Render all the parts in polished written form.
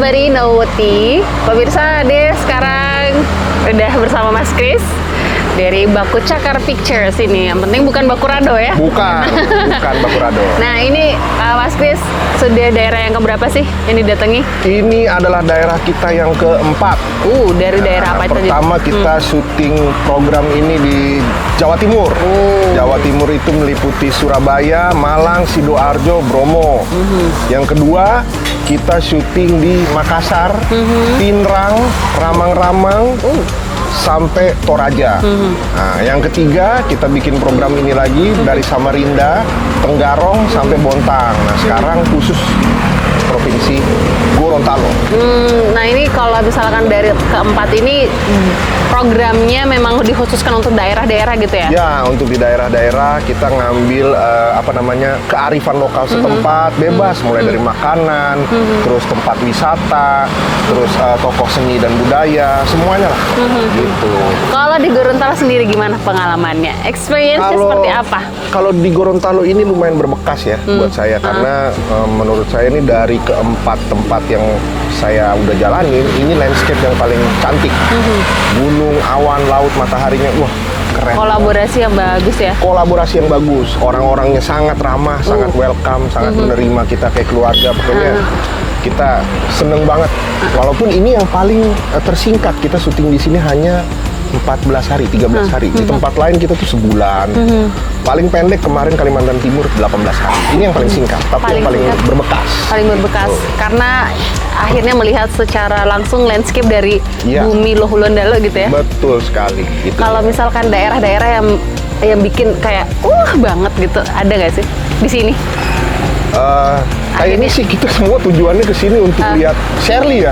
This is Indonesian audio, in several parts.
Sembari Nauti. Pemirsa, Ade sekarang udah bersama Mas Kris dari Baku Cakar Pictures ini. Yang penting bukan Bakurado ya? Bukan Bakurado. Nah ini Mas Kris sudah daerah yang keberapa sih yang didatangi? Ini adalah daerah kita yang keempat. Dari daerah apa itu? Pertama kita syuting program ini di Jawa Timur. Jawa Timur itu meliputi Surabaya, Malang, Sidoarjo, Bromo. Yang kedua kita syuting di Makassar, Pinrang, Ramang-Ramang, sampai Toraja. Nah, yang ketiga kita bikin program ini lagi dari Samarinda, Tenggarong sampai Bontang. Nah, sekarang khusus Provinsi Gorontalo. Nah ini kalau misalkan dari keempat ini programnya memang dikhususkan untuk daerah-daerah gitu ya? Ya, untuk di daerah-daerah kita ngambil kearifan lokal setempat, bebas mulai dari makanan, terus tempat wisata, terus tokoh seni dan budaya, semuanya lah. Gitu. Kalau di Gorontalo sendiri gimana pengalamannya? Experience-nya seperti apa? Kalau di Gorontalo ini lumayan berbekas ya buat saya, karena menurut saya ini dari keempat tempat yang saya udah jalanin, ini landscape yang paling cantik. Gunung, awan, laut, mataharinya, wah keren. Kolaborasi yang bagus ya? Kolaborasi yang bagus, orang-orangnya sangat ramah, sangat welcome, sangat menerima kita kayak keluarga. Pokoknya kita seneng banget. Walaupun ini yang paling tersingkat, kita syuting di sini hanya 14 hari, 13 hari. Di tempat lain kita tuh sebulan. Paling pendek kemarin Kalimantan Timur 18 hari. Ini yang paling singkat, tapi yang paling berbekas. Paling berbekas. Karena akhirnya melihat secara langsung landscape dari bumi Lohulondalo gitu ya. Betul sekali. Gitu. Kalau misalkan daerah-daerah yang bikin kayak banget gitu, ada nggak sih di sini? Kayaknya sih kita semua tujuannya ke sini untuk lihat Shirley ya.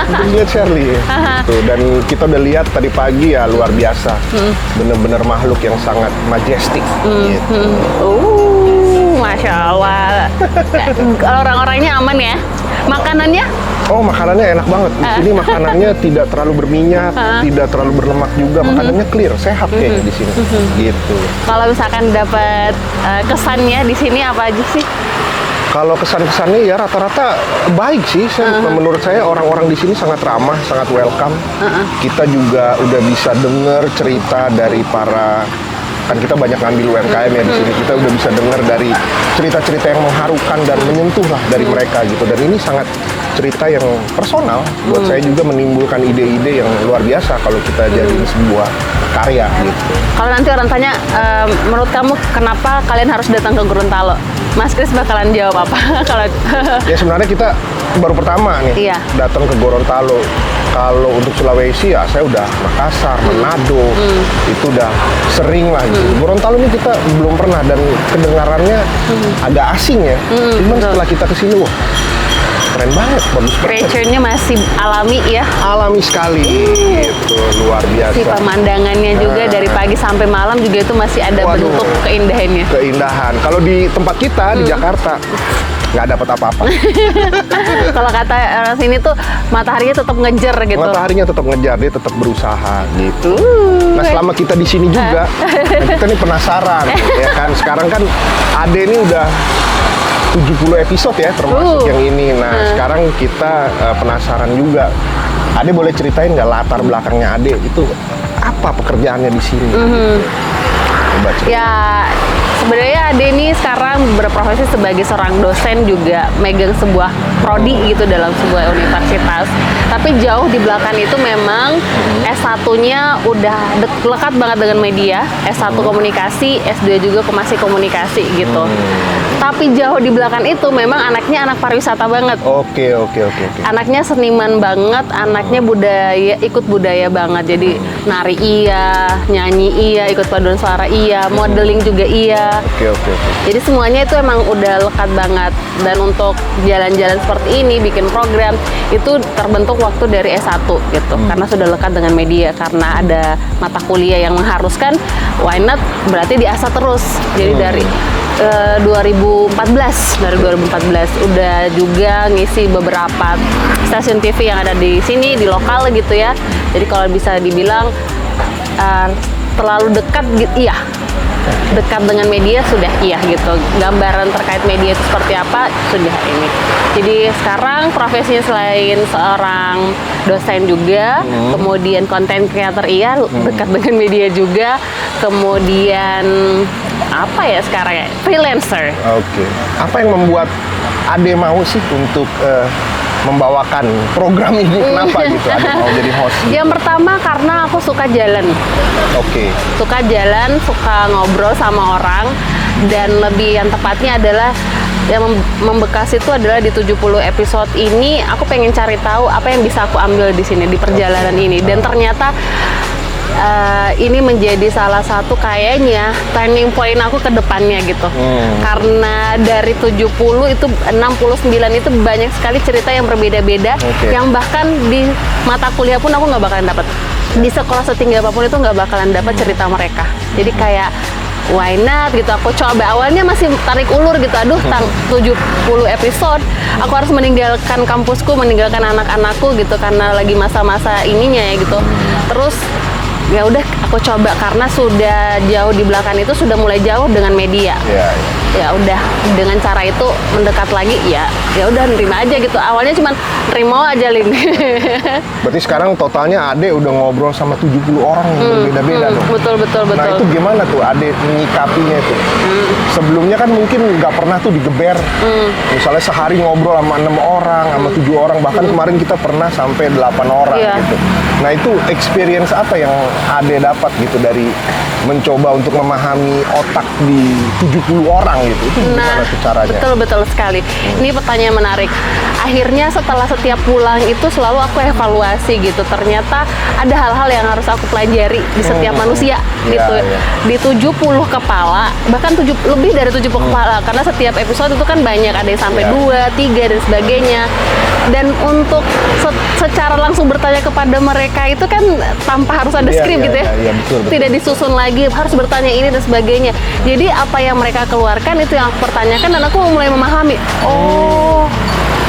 Untuk lihat Shirley. Tuh, dan kita udah lihat tadi pagi ya, luar biasa. Bener-bener makhluk yang sangat majestic. Gitu. Masya Allah. Orang-orangnya aman ya? Makanannya? Oh, makanannya enak banget. Di sini makanannya tidak terlalu berminyak, tidak terlalu berlemak juga. Makanannya clear, sehat kayaknya di sini. Gitu. Kalau misalkan dapat kesannya di sini apa aja sih? Kalau kesan-kesannya ya rata-rata baik sih. Menurut saya orang-orang di sini sangat ramah, sangat welcome. Kita juga udah bisa dengar cerita dari para, kan kita banyak ngambil UMKM ya di sini. Kita udah bisa dengar dari cerita-cerita yang mengharukan dan menyentuh lah dari mereka gitu. Dan ini sangat cerita yang personal buat saya, juga menimbulkan ide-ide yang luar biasa kalau kita jadiin sebuah karya gitu. Kalau nanti orang tanya, menurut kamu kenapa kalian harus datang ke Gorontalo? Mas Kris bakalan jawab apa? Kalau ya sebenarnya kita baru pertama nih datang ke Gorontalo. Kalau untuk Sulawesi ya saya udah Makassar, Manado, itu udah sering lah gitu. Gorontalo ini kita belum pernah dan kedengarannya agak asing ya. Cuman setelah kita kesini, wah keren banget, bagus banget. creature-nya masih alami ya? Alami sekali, itu luar biasa. Si pemandangannya juga dari pagi sampai malam juga itu masih ada bentuk keindahannya. Keindahan. Kalau di tempat kita di Jakarta nggak dapat apa-apa. Kalau kata orang sini tuh mataharinya tetap ngejar gitu. Mataharinya tetap ngejar, dia tetap berusaha gitu. Nah selama kita di sini juga, kita nih penasaran, ya kan. Sekarang kan Ade ini udah 70 episode ya termasuk yang ini. Nah sekarang kita penasaran juga. Ade boleh ceritain nggak latar belakangnya Ade itu apa pekerjaannya di sini? Coba cerita. Ya sebenarnya Ade ini sekarang berprofesi sebagai seorang dosen, juga megang sebuah prodi gitu dalam sebuah universitas. Tapi jauh di belakang itu memang S1-nya udah lekat banget dengan media. S1 komunikasi, S2 juga masih komunikasi gitu. Tapi jauh di belakang itu memang anaknya anak pariwisata banget. Oke. Anaknya seniman banget, anaknya budaya, ikut budaya banget. Jadi nari iya, nyanyi iya, ikut paduan suara iya, modeling juga iya. Oke. Jadi semuanya itu emang udah lekat banget. Dan untuk jalan-jalan seperti ini, bikin program, itu terbentuk waktu dari S1 gitu. Karena sudah lekat dengan media, karena ada mata kuliah yang mengharuskan, why not, berarti diasah terus. Jadi dari 2014 udah juga ngisi beberapa stasiun TV yang ada di sini, di lokal gitu ya. Jadi kalau bisa dibilang terlalu dekat gitu, iya dekat dengan media sudah iya gitu. Gambaran terkait media itu seperti apa sudah ini. Jadi sekarang profesinya selain seorang dosen juga, kemudian content creator iya, dekat dengan media juga, kemudian apa ya sekarang ya, freelancer. Oke. Apa yang membuat Ade mau sih untuk membawakan program ini? Kenapa gitu Ade mau jadi host? Yang pertama karena aku suka jalan. Oke. Suka jalan, suka ngobrol sama orang, dan lebih yang tepatnya adalah yang membekas itu adalah di 70 episode ini aku pengen cari tahu apa yang bisa aku ambil di sini di perjalanan ini, dan ternyata ini menjadi salah satu kayaknya turning point aku ke depannya gitu. Karena dari 70 itu 69 itu banyak sekali cerita yang berbeda-beda, yang bahkan di mata kuliah pun aku nggak bakalan dapat. Di sekolah setinggi apapun itu nggak bakalan dapat cerita mereka. Jadi kayak why not gitu, aku coba. Awalnya masih tarik ulur gitu, aduh 70 episode aku harus meninggalkan kampusku, meninggalkan anak-anakku gitu karena lagi masa-masa ininya ya gitu. Terus ya udah aku coba karena sudah jauh di belakang itu, sudah mulai jauh dengan media. Ya udah dengan cara itu mendekat lagi, ya udah nerima aja gitu. Awalnya cuma nerima aja, Lin. Berarti sekarang totalnya Ade udah ngobrol sama 70 orang yang berbeda-beda dong. Betul. Nah itu gimana tuh Ade menyikapinya tuh? Sebelumnya kan mungkin nggak pernah tuh digeber. Misalnya sehari ngobrol sama 6 orang, sama 7 orang, bahkan kemarin kita pernah sampai 8 orang gitu. Nah itu experience apa yang Ade dapat gitu dari mencoba untuk memahami otak di 70 orang gitu? Itu gimana tuh caranya? Betul sekali. Ini pertanyaan menarik. Akhirnya setelah setiap pulang itu selalu aku evaluasi gitu. Ternyata ada hal-hal yang harus aku pelajari di setiap manusia gitu. Di 70 kepala, bahkan lebih dari 70 kepala, karena setiap episode itu kan banyak, ada yang sampai 2, 3 dan sebagainya. Dan untuk secara langsung bertanya kepada mereka itu kan tanpa harus ada skrip gitu ya. Betul. Tidak disusun lagi, harus bertanya ini dan sebagainya. Jadi apa yang mereka keluarkan itu yang aku pertanyakan, dan aku mulai memahami. Oh,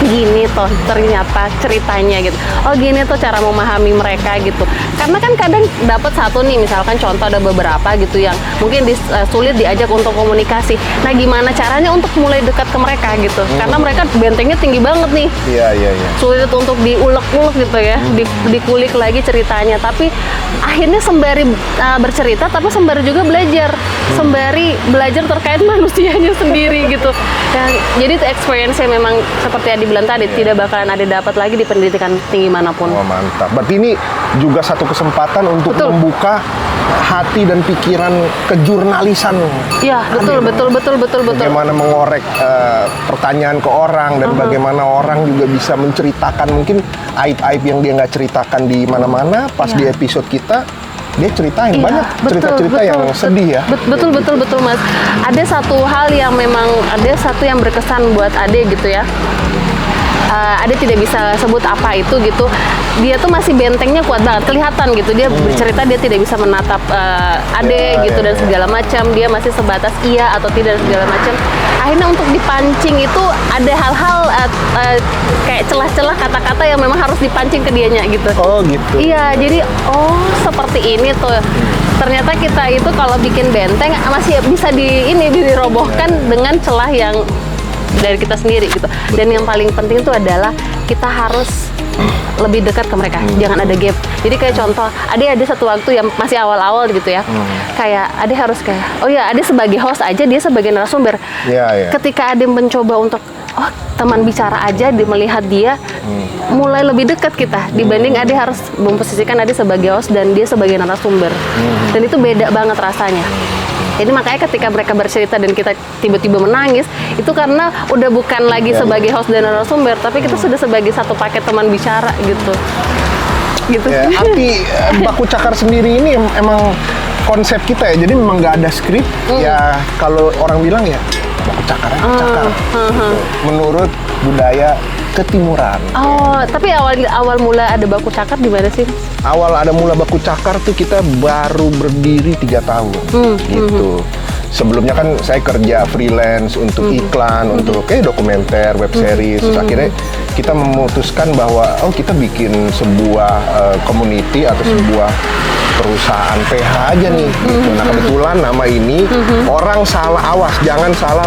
gini toh ternyata ceritanya gitu. Oh gini tuh cara memahami mereka gitu. Karena kan kadang dapat satu nih, misalkan contoh ada beberapa gitu yang mungkin sulit diajak untuk komunikasi. Nah gimana caranya untuk mulai dekat ke mereka gitu. Karena mereka bentengnya tinggi banget nih. Iya. Sulit untuk diulek-ulek gitu ya, dikulik lagi ceritanya. Tapi akhirnya sembari bercerita, tapi sembari juga belajar. Sembari belajar terkait manusianya sendiri gitu. Dan jadi itu experience-nya memang seperti yang dibilang tadi, tidak bakalan ada dapat lagi di pendidikan tinggi manapun. Oh mantap. Berarti ini juga satu kesempatan untuk membuka hati dan pikiran kejurnalisan. Iya, betul. Bagaimana mengorek pertanyaan ke orang, dan bagaimana orang juga bisa menceritakan mungkin aib-aib yang dia nggak ceritakan di mana-mana. Pas di episode kita, dia ceritain banyak cerita-cerita yang sedih ya. Betul Mas. Ada satu hal yang memang, ada satu yang berkesan buat Ade gitu ya. Ade tidak bisa sebut apa itu gitu. Dia tuh masih bentengnya kuat banget, kelihatan gitu. Dia bercerita, dia tidak bisa menatap Ade gitu dan segala macam. Dia masih sebatas iya atau tidak dan segala macam. Akhirnya untuk dipancing itu ada hal-hal kayak celah-celah kata-kata yang memang harus dipancing ke dianya gitu. Oh gitu. Iya, jadi seperti ini tuh. Ternyata kita itu kalau bikin benteng masih bisa dirobohkan dengan celah yang dari kita sendiri gitu. Dan yang paling penting itu adalah kita harus lebih dekat ke mereka, jangan ada gap. Jadi kayak contoh, ada satu waktu yang masih awal-awal gitu ya, kayak Ade harus kayak, oh ya Ade sebagai host aja, dia sebagai narasumber. Ketika Ade mencoba untuk teman bicara aja, melihat dia, mulai lebih dekat kita dibanding Ade harus memposisikan Ade sebagai host dan dia sebagai narasumber. Dan itu beda banget rasanya. Jadi makanya ketika mereka bercerita dan kita tiba-tiba menangis, itu karena udah bukan lagi sebagai host dan narasumber, tapi kita sudah sebagai satu paket teman bicara gitu. Ya, arti Baku Cakar sendiri ini emang konsep kita ya. Jadi memang nggak ada skrip. Ya kalau orang bilang ya Baku Cakar aja cakar. Menurut budaya ketimuran. Oh, tapi awal mula ada Baku Cakar di mana sih? Awal ada mula Baku Cakar tuh kita baru berdiri 3 tahun gitu. Sebelumnya kan saya kerja freelance untuk iklan, untuk dokumenter, web series. Terus akhirnya kita memutuskan bahwa kita bikin sebuah community atau sebuah perusahaan PH aja nih. Gitu. Nah kebetulan nama ini orang salah, awas jangan salah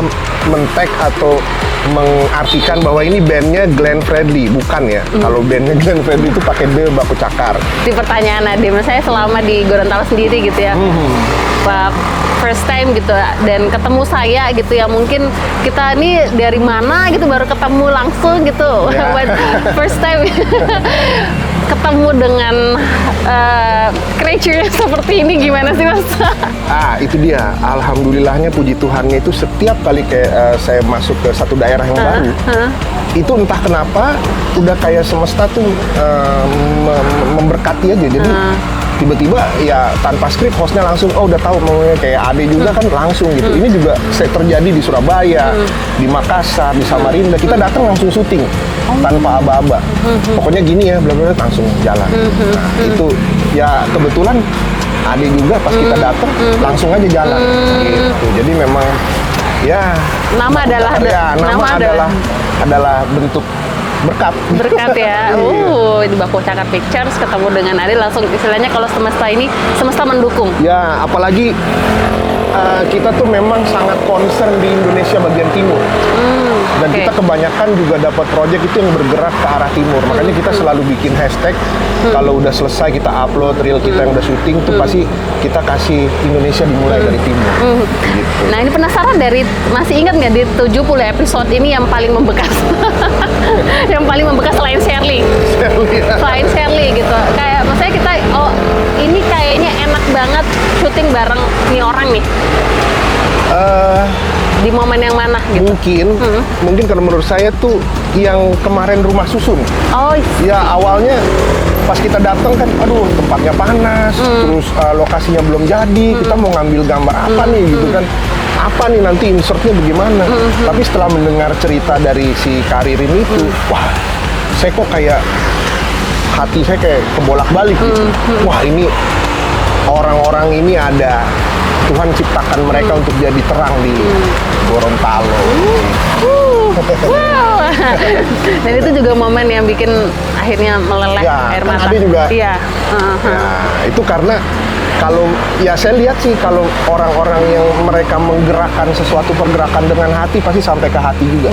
men-tag atau mengartikan bahwa ini bandnya Glenn Fredly, bukan ya. Kalau bandnya Glenn Fredly itu pakai D baku cakar. Di pertanyaan Nadim, saya selama di Gorontalo sendiri gitu ya, first time gitu dan ketemu saya gitu ya, mungkin kita nih dari mana gitu baru ketemu langsung gitu. Ya. When first time ketemu dengan creature seperti ini gimana sih Mas? Itu dia. Alhamdulillahnya puji Tuhannya itu setiap kali kayak saya masuk ke satu daerah yang baru, itu entah kenapa udah kayak semesta tuh memberkati aja. Jadi tiba-tiba ya tanpa skrip hostnya langsung udah tahu maunya, kayak Ade juga kan langsung gitu. Ini juga terjadi di Surabaya, di Makassar, di Samarinda. Kita datang langsung syuting tanpa aba-aba. Pokoknya gini ya, bla-bla langsung jalan. Nah, itu ya kebetulan Ade juga pas kita datang langsung aja jalan gitu. Jadi memang ya Nama adalah bentuk berkat ya. Di Baku Cakar Pictures ketemu dengan Ade langsung, istilahnya kalau semesta mendukung. Ya, apalagi kita tuh memang sangat concern di Indonesia bagian timur. Dan kita kebanyakan juga dapat proyek itu yang bergerak ke arah timur. Makanya kita selalu bikin hashtag. Kalau udah selesai kita upload reel kita yang udah syuting tuh pasti kita kasih Indonesia dimulai dari timur. Gitu. Nah, ini penasaran, masih ingat nggak di 70 episode ini yang paling membekas? Yang paling membekas selain Shirley. Selain Shirley gitu. Kayak maksudnya kita ini kayaknya enak banget syuting bareng nih orang nih. Di momen yang mana gitu? Mungkin kalau menurut saya tuh yang kemarin Rumah Susun. Ya awalnya pas kita datang kan, aduh tempatnya panas, terus lokasinya belum jadi, kita mau ngambil gambar apa nih gitu kan. Apa nih nanti insertnya bagaimana? Tapi setelah mendengar cerita dari si Karirin itu, wah, saya kok kayak hati saya kayak kebolak-balik gitu. Wah, ini orang-orang ini ada Tuhan ciptakan mereka untuk jadi terang di Gorontalo. Dan itu juga momen yang bikin akhirnya meleleh air mata. Ade juga. Iya. Itu karena kalau ya saya lihat sih kalau orang-orang yang mereka menggerakkan sesuatu pergerakan dengan hati pasti sampai ke hati juga.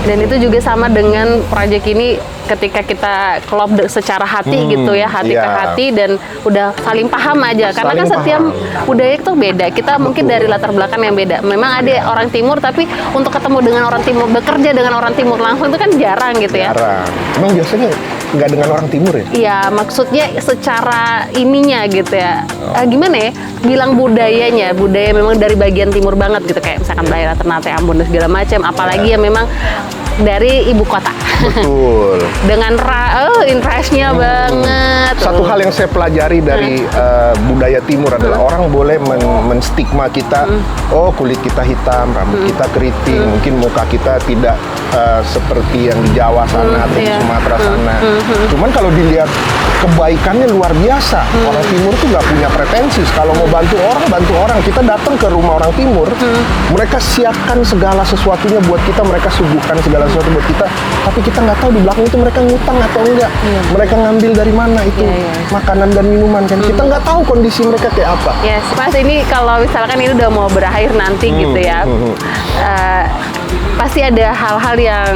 Dan itu juga sama dengan proyek ini, ketika kita klop secara hati gitu ya, hati ke hati dan udah saling paham aja. Karena kan setiap budaya itu beda. Kita mungkin dari latar belakang yang beda. Memang ada orang timur, tapi untuk ketemu dengan orang timur, bekerja dengan orang timur langsung itu kan jarang gitu ya. Jarang. Emang biasanya nggak dengan orang timur ya? Iya, maksudnya secara ininya gitu ya. Gimana ya? Bilang budaya memang dari bagian timur banget gitu, kayak misalkan daerah Ternate, Ambon dan segala macam. Apalagi yang memang dari ibu kota. Betul. Dengan interestnya banget. Satu hal yang saya pelajari dari budaya timur adalah orang boleh menstigma kita, kulit kita hitam, rambut kita keriting, mungkin muka kita tidak seperti yang di Jawa sana atau di Sumatera sana. Cuman kalau dilihat kebaikannya luar biasa. Orang timur tuh nggak punya pretensi. Kalau mau bantu orang. Kita datang ke rumah orang timur, mereka siapkan segala sesuatunya buat kita, mereka suguhkan segala sesuatu buat kita. Tapi kita nggak tahu di belakang itu mereka ngutang atau enggak. Mereka ngambil dari mana itu makanan dan minuman kan. Kita nggak tahu kondisi mereka kayak apa. Yes, Mas, ini kalau misalkan ini udah mau berakhir nanti gitu ya, pasti ada hal-hal yang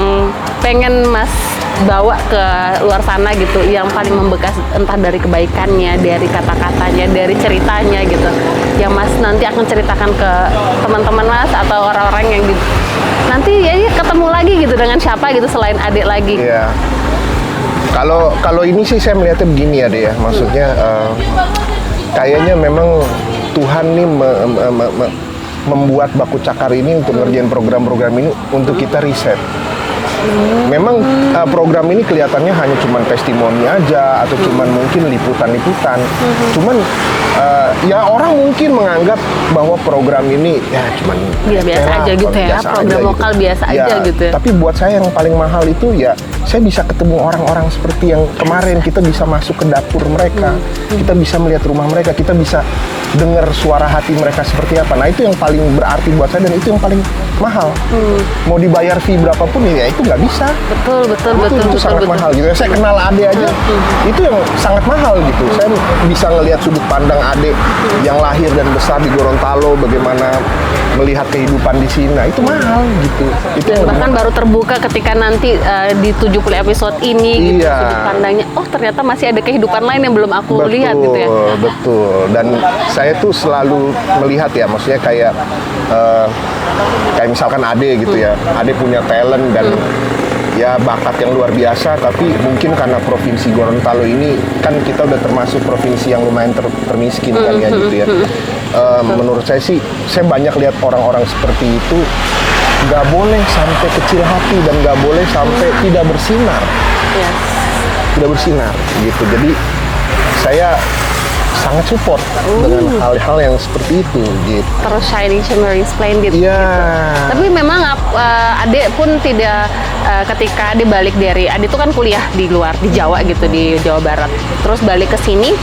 pengen Mas bawa ke luar sana gitu, yang paling membekas, entah dari kebaikannya, dari kata-katanya, dari ceritanya gitu, yang Mas nanti akan ceritakan ke teman-teman Mas atau orang-orang yang nanti ya ketemu lagi gitu dengan siapa gitu selain adik lagi. Iya. Kalau ini sih saya melihatnya begini ya, Dea. Maksudnya kayaknya memang Tuhan nih membuat Baku Cakar ini untuk ngerjain program-program ini untuk kita riset. Memang program ini kelihatannya hanya cuman testimoni aja atau cuman mungkin liputan-liputan. Cuman ya orang mungkin menganggap bahwa program ini ya cuman biasa aja gitu ya, biasa program aja lokal gitu. biasa aja gitu ya. Tapi buat saya yang paling mahal itu ya saya bisa ketemu orang-orang seperti yang kemarin, kita bisa masuk ke dapur mereka, kita bisa melihat rumah mereka, kita bisa dengar suara hati mereka seperti apa. Nah itu yang paling berarti buat saya dan itu yang paling mahal. Mau dibayar fee berapapun ya itu nggak bisa. Itu sangat mahal gitu. Saya kenal Ade aja, itu yang sangat mahal gitu. Saya bisa ngelihat sudut pandang Ade yang lahir dan besar di Gorontalo, bagaimana melihat kehidupan di sini. Nah, itu mahal gitu. Itu yang Bahkan baru terbuka ketika nanti di 70 episode ini gitu, Iya. sudut pandangnya. Oh ternyata masih ada kehidupan lain yang belum aku betul, lihat gitu ya. Betul. Dan saya tuh selalu melihat ya, maksudnya kayak misalkan Ade gitu ya. Ade punya talent dan ya bakat yang luar biasa, tapi mungkin karena provinsi Gorontalo ini kan kita udah termasuk provinsi yang lumayan termiskin kan ya gitu ya. Menurut saya sih, saya banyak lihat orang-orang seperti itu nggak boleh sampai kecil hati dan nggak boleh sampai tidak bersinar, Yes. tidak bersinar gitu. Jadi saya sangat support dengan hal-hal yang seperti itu gitu. Terus shining, shimmering, splendid. Iya. Tapi memang Ade pun tidak ketika Ade balik dari Ade itu kan kuliah di luar di Jawa gitu, di Jawa Barat. Terus balik ke sini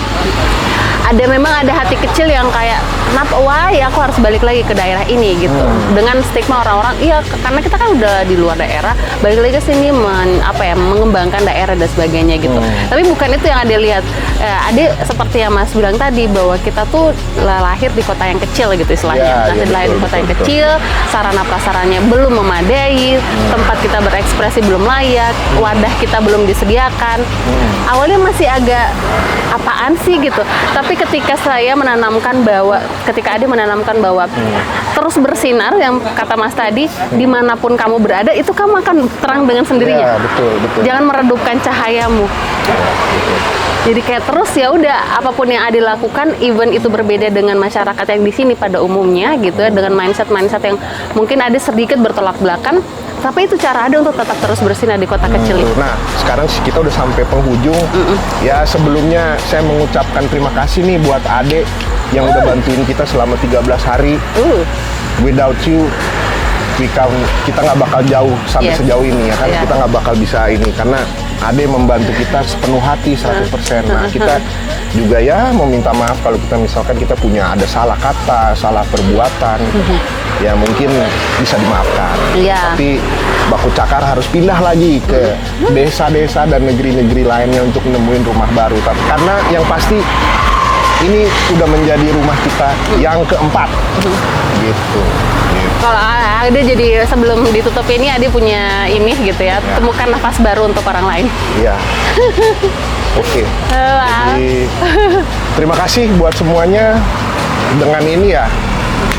memang ada hati kecil yang kayak kenapa aku harus balik lagi ke daerah ini gitu. Dengan stigma orang-orang, iya karena kita kan udah di luar daerah, balik lagi ke sini mengembangkan daerah dan sebagainya gitu. Tapi bukan itu yang Ade lihat. Ade seperti yang Mas bilang tadi bahwa kita tuh lahir di kota yang kecil gitu istilahnya. Lahir di kota yang kecil, sarana prasarannya belum memadai, tempat kita berekspresi belum layak, wadah kita belum disediakan. Awalnya masih agak apaan sih gitu. Tapi ketika Ade menanamkan bahwa terus bersinar, yang kata Mas tadi, dimanapun kamu berada itu kamu akan terang dengan sendirinya. Ya, betul. Jangan meredupkan cahayamu. Jadi kayak terus ya udah apapun yang Ade lakukan, even itu berbeda dengan masyarakat yang di sini pada umumnya gitu ya, dengan mindset yang mungkin Ade sedikit bertolak belakang, tapi itu cara Ade untuk tetap terus bersinar di kota kecil itu. Nah, sekarang kita udah sampai penghujung. Ya, sebelumnya saya mengucapkan terima kasih nih buat Ade yang udah bantuin kita selama 13 hari. Without you, kita nggak bakal jauh sampai sejauh ini ya kan. Kita nggak bakal bisa ini karena Ade membantu kita sepenuh hati 100%. Nah, kita juga ya mau minta maaf kalau kita misalkan kita punya ada salah kata, salah perbuatan. Ya mungkin bisa dimaafkan. Tapi Baku Cakar harus pindah lagi ke desa-desa dan negeri-negeri lainnya untuk nemuin rumah baru. Tapi karena yang pasti ini sudah menjadi rumah kita yang keempat. Gitu. Kalau Ade jadi sebelum ditutup ini Ade punya ini gitu ya, temukan nafas baru untuk orang lain. Iya. Oke. Jadi terima kasih buat semuanya. Dengan ini ya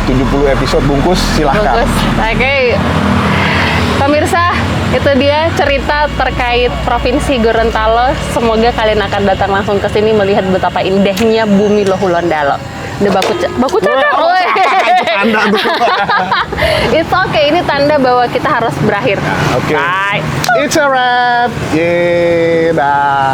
70 episode bungkus, silahkan. Oke. Pemirsa, itu dia cerita terkait Provinsi Gorontalo. Semoga kalian akan datang langsung ke sini melihat betapa indahnya bumi Lohulondalo. Udah baku cakar. It's okay, ini tanda bahwa kita harus berakhir. Oke. Bye. It's a wrap. Yeay, dah.